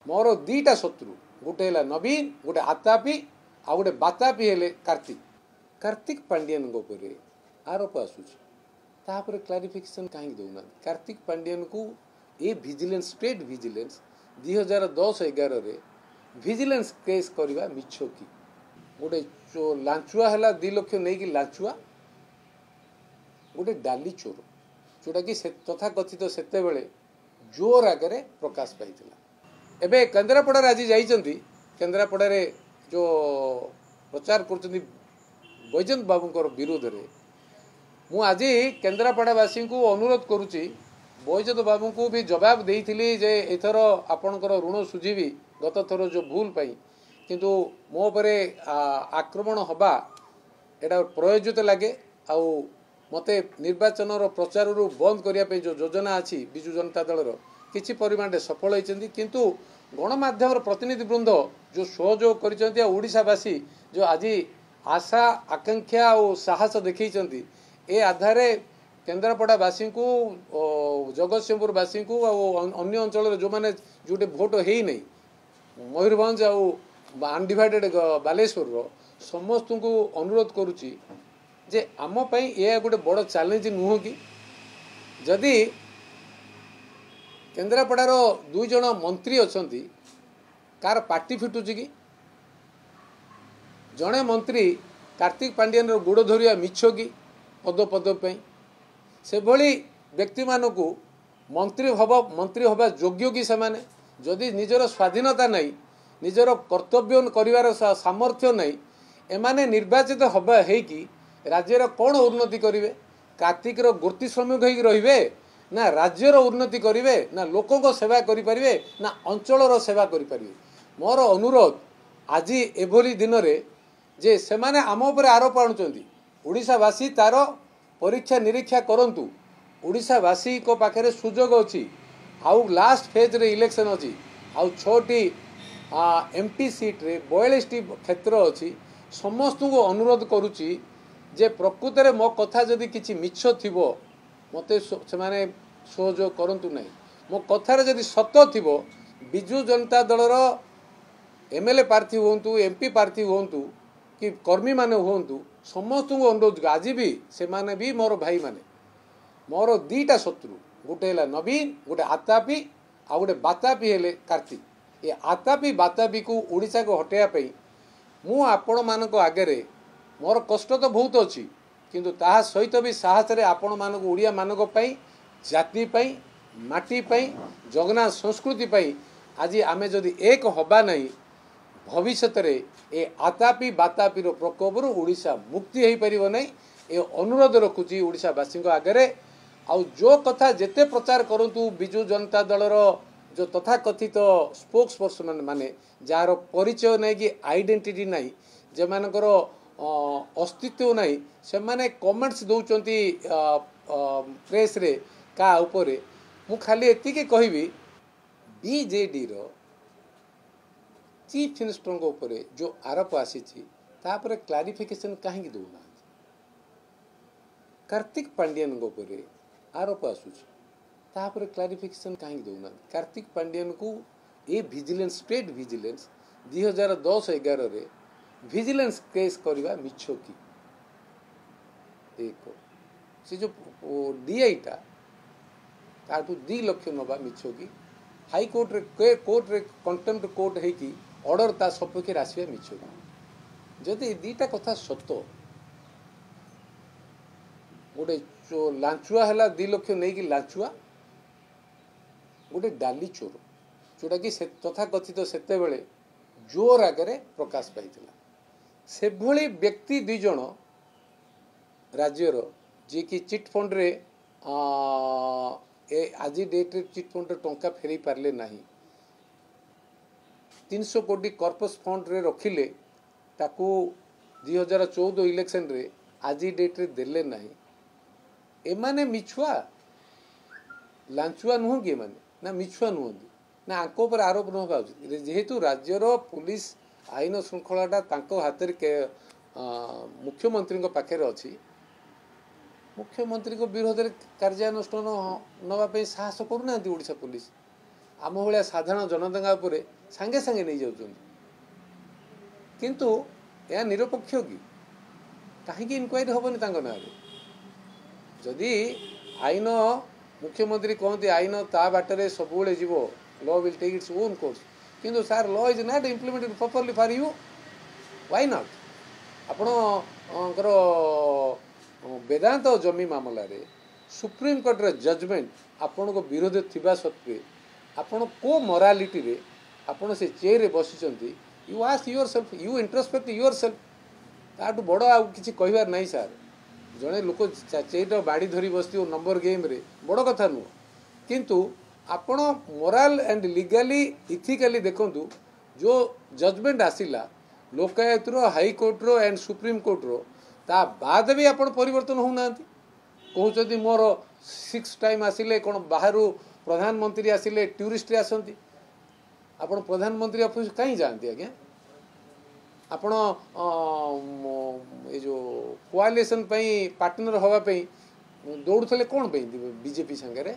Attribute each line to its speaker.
Speaker 1: मोर दीटा शत्रु गोटे है नवीन गोटे आतापी आ गोटे बातापी हेले कार्तिक कार्तिक पांडियन आरोप आसूपर क्लारिफिकेशन कहीं दौना कार्तिक पांडियन को ये vigilance state vigilance 2010-11 vigilance case करवा मिछ कि गोटे लांचुआ है 2 लाख नहीं कि लांचुआ गोटे डाली चोर जोटा कि तथा कथित सेते जोर आगे प्रकाश पाई एबे केन्द्रापड़ा आज जाइंट केन्द्रापड़े जो प्रचार कर बैजयंत बाबूर विरोध में मु आज केन्द्रापड़ावासी को अनुरोध करुच्ची बैजयंत बाबू को भी जवाब देइथिली जे एथर आपणकर ऋण सुझीबी गत थर जो भूल पाई किंतु मो परे आक्रमण हवा एटा प्रयोजित लगे आउ मते निर्वाचन प्रचार बंद करने जो योजना अच्छी विजु जनता दल किसी परिमाण सफल होती किंतु गणमाध्यम प्रतिनिधि वृंद जो सहयोग करवासी जो आज आशा आकांक्षा और साहस देखी ए आधार केन्द्रापड़ावासी को जगतसिंहपुरवासी को अन्य अंचल जो मैंने जोटे भोट है नहीं मयूरभंज अनडिवाइडेड बालेश्वर समस्त को अनुरोध करुच्ची जे आम ये गोटे बड़ चैलेंज नुह कि जदि केन्द्रापड़ार 2 जन मंत्री अच्छा कार पार्टी फिटुची कि जड़े मंत्री कार्तिक पांडियन गोड़ धरिया मिछ कि पद पद से भली व्यक्ति मानक मंत्री हवा योग्य कि से जदि निजर स्वाधीनता नहीं निजर कर्तव्य कर सामर्थ्य नहीं एमाने निर्वाचित हवा है कि राज्यर कौन उन्नति करेंगे कार्तिकर गोर्ती श्रमिक हो रे ना राज्यर उन्नति करेंगे ना लोकों सेवा करें ना अंचल सेवा करें मोर अनुरोध आज एभली दिन रे जे से माने आम उपर आरोप आणुचंती ओडिशावासी तार परीक्षा निरीक्षा करंतु ओडिशावासी को पाखरे सुजोग अच्छी आउ लास्ट फेज रे इलेक्शन अच्छी आउ 6टी एमपी सीट रे 42टी क्षेत्र अच्छी समस्त को अनुरोध करुच्ची जे प्रकृत में मो कथा जदि किछि मिछ थिबो मते से माने सहयोग करंतु नहीं मो कथार जदि सत थिबो विजु जनता दलर एमएलए प्रार्थी हुंतु एमपी प्रार्थी हुंतु कि कर्मी माने हुंतु समस्त को अनुरोध आज भी से माने भी मोर भाई माने मोर 2टा शत्रु गोटे है नवीन गोटे आतापी आ गोटे बातापी हेले कार्तिक ये आतापी बातापी को ओडिशा को हटाइबा मु आपण मानक आगे मोर कष्ट तो बहुत अच्छी किंतु ताहा सहित भी साहस रे आपण मानक ओडिया मानक पई जाति पई माटी पई जगन्नाथ संस्कृति पई आज आमे जदि एक हबा नहीं भविष्य रे ए आतापी बातापी प्रकोप ओडिशा मुक्ति हो पार नहीं ये अनुरोध रखुची ओडिशावासी आगे आउ जो कथा जेते प्रचार करंतु विजु जनता दलर जो तथा कथित स्पोक्स पर्सन माने जार परिचय नहीं कि आइडेंटिटी नहीं जे मानकर अस्तित्व नहीं से माने कमेंट्स दौरान प्रेस रे का उपरे मु खाली एतिके कहबी बीजेडी रो चीफ मिनिस्टर उपरे जो आरोप आसी तापर क्लारिफिकेशन कहीं दौना कार्तिक पांडियन उपरे आरोप आसूपर क्लारिफिकेशन कहीं दौना कार्तिक पांडियन को ये vigilance state vigilance 2010-11 vigilance case करवा मिछ कि एक से जो डीआईटा ताठू 2 लाख नवा मिछ कि हाईकोर्ट रे कंटेम्प्ट कोर्ट है कि ऑर्डर ता सपक्ष आसवा मिछ जदि 2टा कथा सत गोटे लांचुआ है 2 लाख नहीं कि लांचुआ गोटे डाली चोर जोटा कि तथा कथित सेते जोर आगे प्रकाश पाई से भली व्यक्ति 2 जन राज्यर जी कि चिट फंड रे आज डेट रे चिट फंड टंका फेरी पारले नहीं 300 कोटी कॉर्पस फंड रे रखिले ताकू 2014 इलेक्शन रे आज डेट रे देले नहीं एमाने मिछुआ लांचुआ नुह कि माने ना मिछुआ नुहंती ना आंको पर आरोप न होगा जेहेतु राज्यर पुलिस आईन श्रृंखलाटा तांको हाथ मुख्यमंत्री पाखे अच्छी मुख्यमंत्री विरोध में कार्यानुष्ठान नापी साहस करूना ओडिशा पुलिस आम भाया साधारण जनता उपर सांगे सांगे नहीं जाऊँ किंतु यह निरपेक्ष कि कहीं इनक्वारी हेनी ना जदि आईन मुख्यमंत्री कहते आईन ता बाटर सब जीव law will take its own course किंतु sir law is not implemented properly for you why not आपणकर वेदांत जमी मामलें सुप्रीम कोर्ट रे जजमेंट आपण को विरोध थिबा सत्वे आपण को मोरालिटी रे आपण से चेयर रे बसिचंती you ask yourself you introspect yourself ताठू बड़ आ किसी कहबार नहीं सार जड़े लोक चेयर बाड़ी धरी बस नंबर गेम रे बड़ कथा नुह किंतु आपण मोराल एंड लीगली इथिकली देखंतु जो जजमेंट आसिला लोकायत रो हाई कोर्ट रो एंड सुप्रीम कोर्ट रो ता बाद भी आपण परिवर्तन होना कहते मोर 6 टाइम आसिले कौन बाहर प्रधानमंत्री आसिले टूरिस्ट आसती आपण प्रधानमंत्री ऑफिस कहीं जाती आज्ञा आपण ये जो कोआलिशन पार्टनर हवापाई दौड़े कौन बीजेपी सांगे